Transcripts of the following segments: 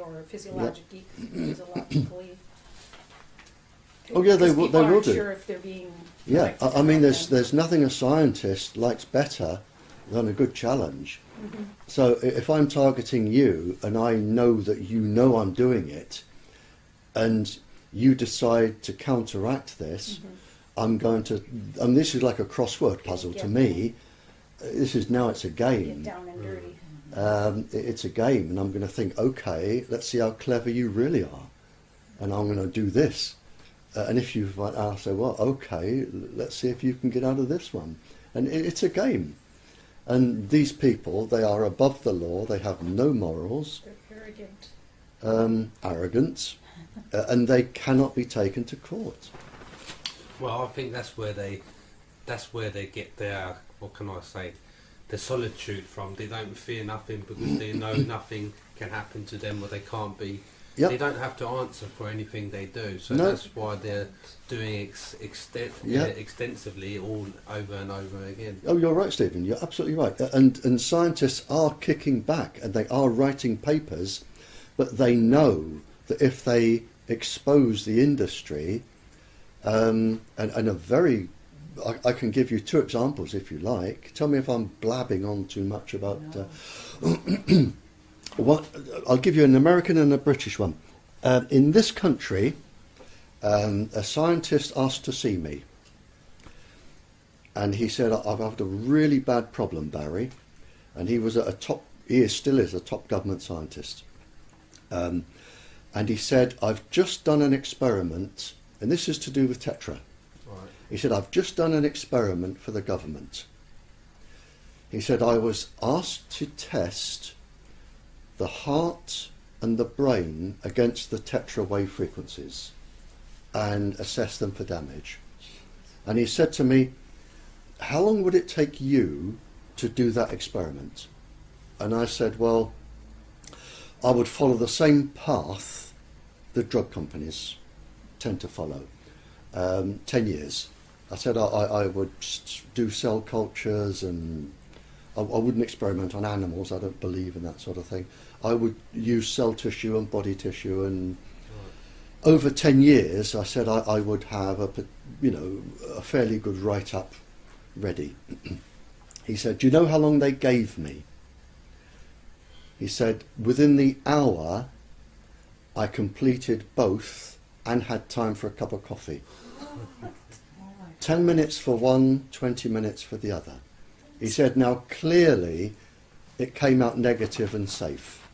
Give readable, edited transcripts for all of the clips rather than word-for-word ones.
or physiologically. Physiologically. Oh yeah, they will do. Sure if they're being. Yeah, I mean, there's nothing a scientist likes better than a good challenge. Mm-hmm. So if I'm targeting you and I know that you know I'm doing it, and you decide to counteract this, mm-hmm. I'm going to. And this is like a crossword puzzle to me. This is now it's a game. Get down and dirty. It's a game, and I'm going to think, okay, let's see how clever you really are, and I'm going to do this. And if you, I'll say, well, okay, let's see if you can get out of this one. And it's a game. And these people, they are above the law. They have no morals. They're arrogant. Arrogant, and they cannot be taken to court. Well, I think that's where they get their, what can I say, the solitude from. They don't fear nothing because they know nothing can happen to them, or they can't be. Yep. They don't have to answer for anything they do. So No. that's why they're doing extensively all over and over again. Oh, you're right, Stephen. You're absolutely right. And scientists are kicking back, and they are writing papers, but they know that if they expose the industry, and a very, I can give you two examples if you like. Tell me if I'm blabbing on too much about. What I'll give you an American and a British one. In this country, a scientist asked to see me, and he said, "I've had a really bad problem, Barrie," and he was at a top. Still is a top government scientist, and he said, "I've just done an experiment, and this is to do with Tetra." Right. He said, "I've just done an experiment for the government." He said, "I was asked to test the heart and the brain against the Tetra wave frequencies and assess them for damage." And he said to me, "How long would it take you to do that experiment?" And I said, "Well, I would follow the same path the drug companies tend to follow. 10 years. I said I would do cell cultures, and I wouldn't experiment on animals. I don't believe in that sort of thing. I would use cell tissue and body tissue, and over 10 years, I said I would have a fairly good write-up ready." He said, "Do you know how long they gave me?" He said, "Within the hour, I completed both and had time for a cup of coffee. 10 minutes for one, 20 minutes for the other." He said, "Now clearly it came out negative and safe.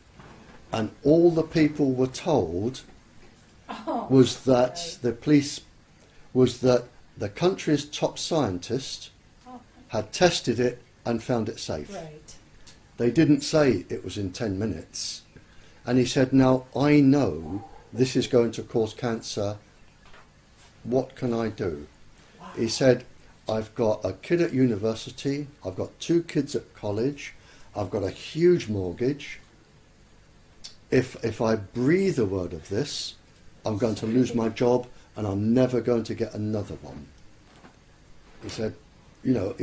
And all the people were told was that the police, was that the country's top scientist had tested it and found it safe. Right. They didn't say it was in 10 minutes. And he said, now I know this is going to cause cancer. What can I do?" Wow. He said, "I've got a kid at university, I've got 2 kids at college, I've got a huge mortgage. If I breathe a word of this, I'm going to lose my job and I'm never going to get another one." He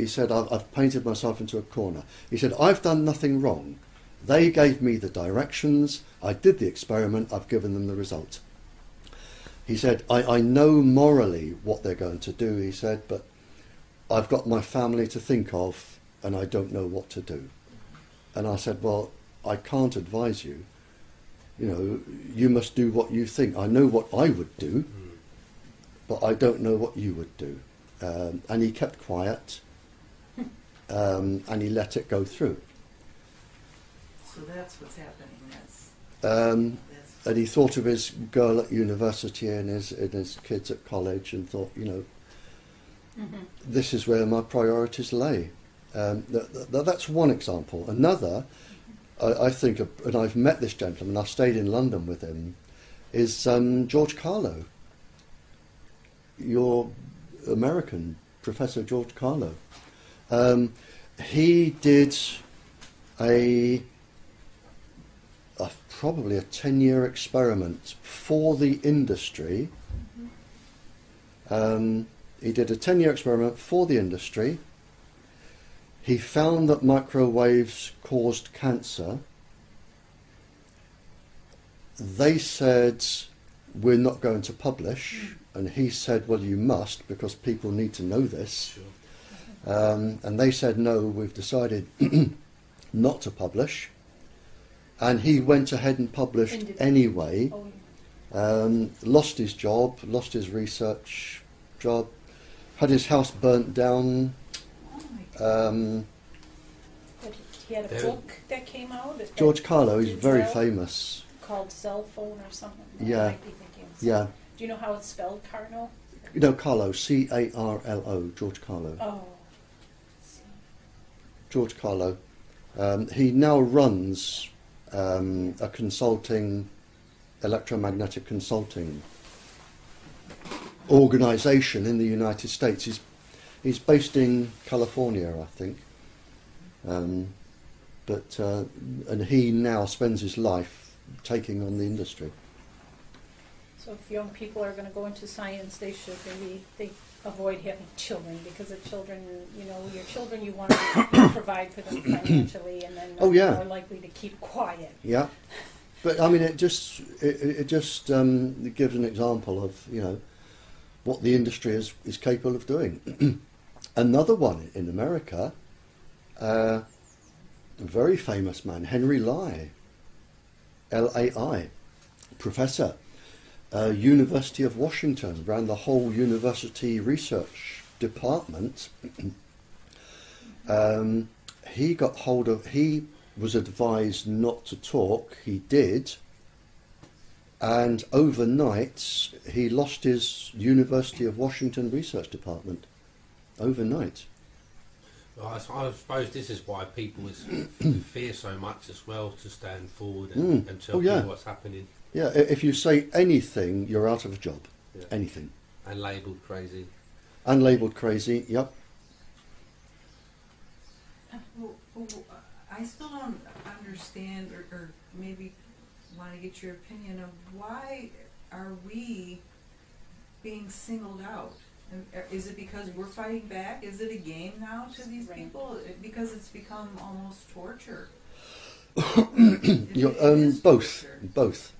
said, I've painted myself into a corner. He said, "I've done nothing wrong. They gave me the directions, I did the experiment, I've given them the result." He said, I know morally what they're going to do," he said, "but I've got my family to think of and I don't know what to do." And I said, "Well, I can't advise you. You must do what you think. I know what I would do, but I don't know what you would do." And he kept quiet, and he let it go through. So that's what's happening. And he thought of his girl at university and his kids at college, and thought, this is where my priorities lay. That's one example. Another, I think, and I've met this gentleman, I stayed in London with him, is George Carlo. Your American Professor George Carlo. He did probably a 10-year experiment for the industry. He did a 10-year experiment for the industry. He found that microwaves caused cancer. they said, we're not going to publish, and he said, well, you must, because people need to know this. Sure. And they said, no, we've decided not to publish. And he went ahead and published anyway. Oh, yeah. Lost his job, lost his research job, had his house burnt down. Oh my God. But he had a book that came out. George Carlo, he's did very well, famous. called Cell Phone or something. I Yeah. might be thinking of Yeah. something. Do you know how it's spelled, Carlo? You know, Carlo, C-A-R-L-O, George Carlo. Oh. George Carlo. He now runs a consulting, electromagnetic consulting organisation in the United States. He's based in California, I think. And he now spends his life taking on the industry. So if young people are going to go into science, they should maybe avoid having children, because the children, your children, you want to provide for them financially, and then they're more likely to keep quiet. Yeah, but I mean, it just gives an example of what the industry is capable of doing. Another one in America, a very famous man, Henry Lai, L-A-I, professor. University of Washington, ran the whole university research department. He was advised not to talk, he did, and overnight he lost his University of Washington research department. Overnight. Well, I suppose this is why people fear so much as well, to stand forward and tell people what's happening. Yeah, if you say anything, you're out of a job. Yeah. Anything. And labelled crazy. And labelled crazy, yep. I still don't understand, or maybe want to get your opinion of why are we being singled out? Is it because we're fighting back? Is it a game now to these people? Because it's become almost torture. Both.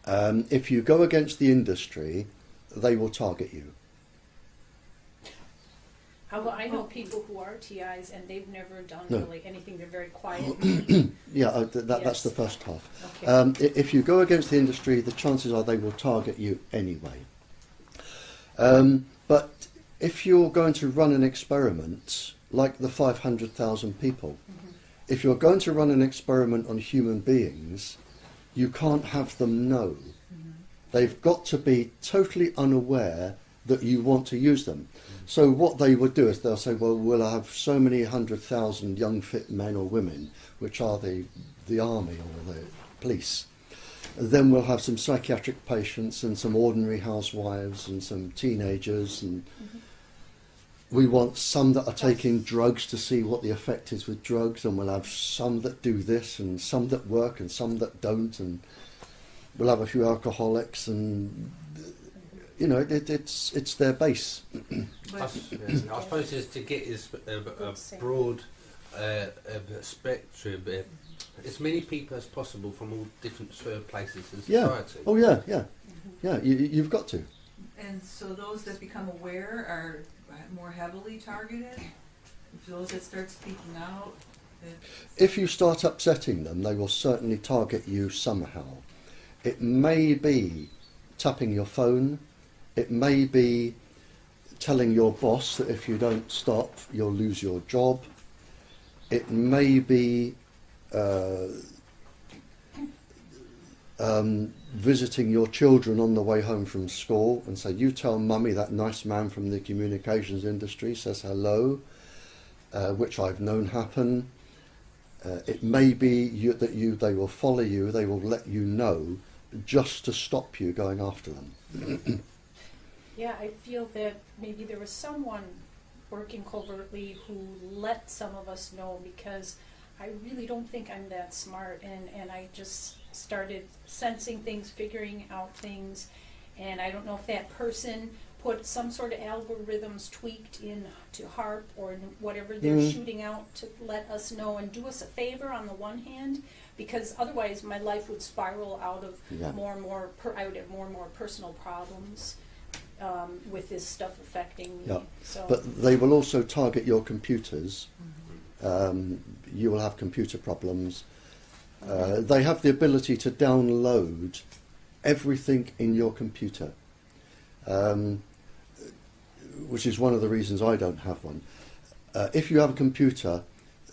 If you go against the industry, they will target you. I know people who are TIs and they've never done really anything. They're very quiet. Yeah, that's the first half. Okay. If you go against the industry, the chances are they will target you anyway. But if you're going to run an experiment, like the 500,000 people, if you're going to run an experiment on human beings, you can't have them know. They've got to be totally unaware that you want to use them. So what they would do is they'll say, well, we'll have so many 100,000 young fit men or women, which are the army or the police. Then we'll have some psychiatric patients and some ordinary housewives and some teenagers, and we want some that are taking drugs to see what the effect is with drugs, and we'll have some that do this and some that work and some that don't, and we'll have a few alcoholics, and it's their base. I suppose it's to get a broad spectrum, as many people as possible from all different places in society. Oh yeah. You've got to. And so those that become aware are more heavily targeted. Those that start speaking out. If you start upsetting them, they will certainly target you somehow. It may be tapping your phone. It may be telling your boss that if you don't stop, you'll lose your job. It may be visiting your children on the way home from school and say, you tell mummy that nice man from the communications industry says hello, which I've known happen. It may be they will follow you, they will let you know, just to stop you going after them. Yeah, I feel that maybe there was someone working covertly who let some of us know, because I really don't think I'm that smart, and I just started sensing things, figuring out things, and I don't know if that person put some sort of algorithms tweaked in to HARP or whatever they're shooting out to let us know and do us a favor on the one hand, because otherwise my life would spiral out of Yeah. more and more, I would have more and more personal problems with this stuff affecting me. Yeah. So, But they will also target your computers. You will have computer problems. They have the ability to download everything in your computer, which is one of the reasons I don't have one. If you have a computer,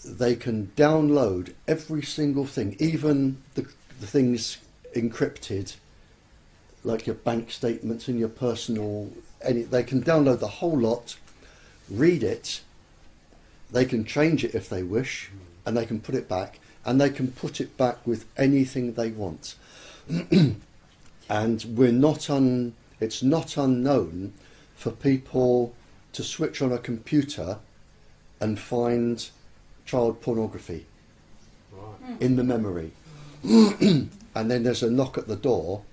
they can download every single thing, even the things encrypted, like your bank statements and your personal. They can download the whole lot, read it. They can change it if they wish, and they can put it back, and they can put it back with anything they want. And it's not unknown for people to switch on a computer and find child pornography Right. in the memory. And then there's a knock at the door,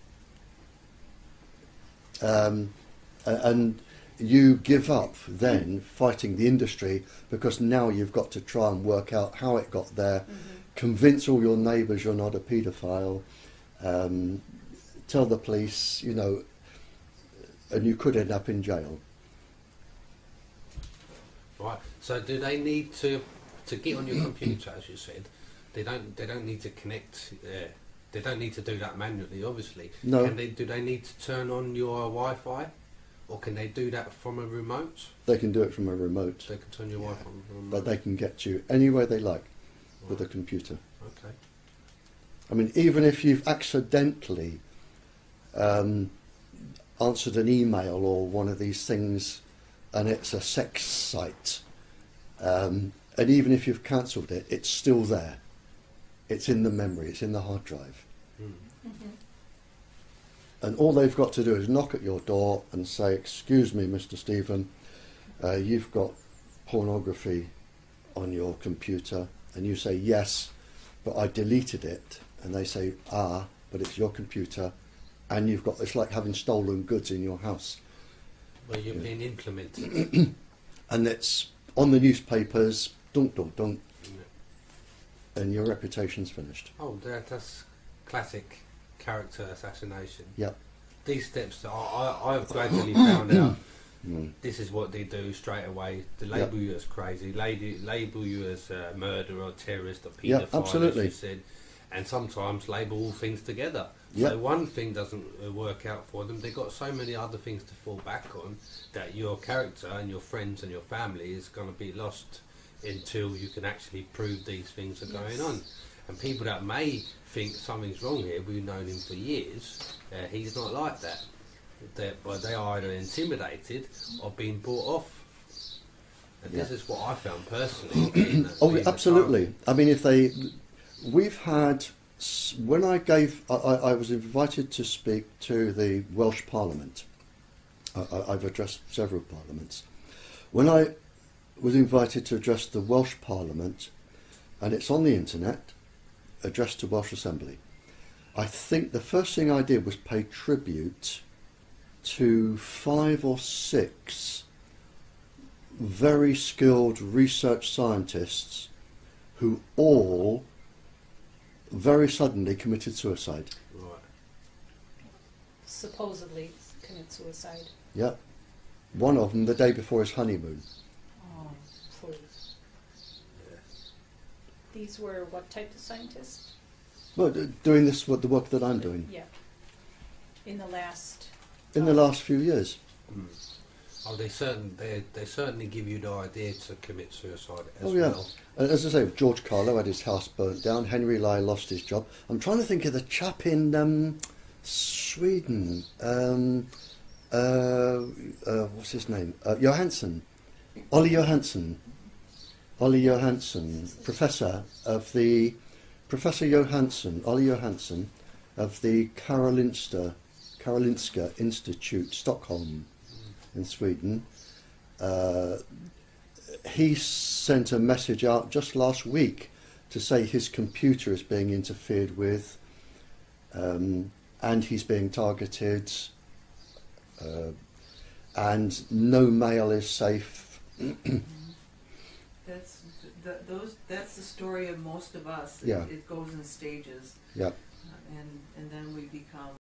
and you give up then fighting the industry, because now you've got to try and work out how it got there, convince all your neighbours you're not a paedophile, tell the police, and you could end up in jail. Right. So do they need to get on your computer, as you said? They don't need to connect. They don't need to do that manually, obviously. No. Do they need to turn on your Wi-Fi, or can they do that from a remote? They can do it from a remote, They can turn your Wi-Fi on from a remote. but they can get you anywhere they like with a Right. computer. Okay. I mean, even if you've accidentally answered an email or one of these things and it's a sex site, and even if you've cancelled it, it's still there. It's in the memory, it's in the hard drive. And all they've got to do is knock at your door and say, "Excuse me, Mr. Stephen, you've got pornography on your computer." And you say, "Yes, but I deleted it." And they say, but it's your computer, and you've got, it's like having stolen goods in your house. Well, you're being implemented. And it's on the newspapers, dunk, dunk, dunk, Yeah. and your reputation's finished. Oh, that's classic character assassination. Yeah. These steps that I've gradually found out. Mm. This is what they do straight away. They label you as crazy, label you as a murderer, or terrorist, or Yeah, paedophile, absolutely. as you said, and sometimes label all things together. Yeah. So one thing doesn't work out for them, they've got so many other things to fall back on that your character and your friends and your family is going to be lost until you can actually prove these things are going on. And people that may think something's wrong here, we've known him for years, he's not like that. But they are either intimidated or being bought off. And this is what I found personally. Oh, absolutely. I mean, we've had, when I was invited to speak to the Welsh Parliament. I've addressed several parliaments. When I was invited to address the Welsh Parliament, and it's on the internet, addressed to Welsh Assembly, I think the first thing I did was pay tribute to 5 or 6 very skilled research scientists who all very suddenly committed suicide. Right. supposedly commit suicide. Yeah. One of them the day before his honeymoon. Oh, please. These were what type of scientists? Well, doing the work that I'm doing Yeah. In the last... in the last few years. Mm. Oh, they certainly give you the idea to commit suicide as Oh yeah. well. As I say, George Carlo had his house burnt down. Henry Lai lost his job. I'm trying to think of the chap in Sweden. What's his name? Johansson. Ollie Johansson. Ollie Johansson, Professor Johansson, Ollie Johansson of the Karolinska Institute, Stockholm, in Sweden. He sent a message out just last week to say his computer is being interfered with, and he's being targeted, and no mail is safe. that's the story of most of us. Yeah. It goes in stages. Yeah. And then we become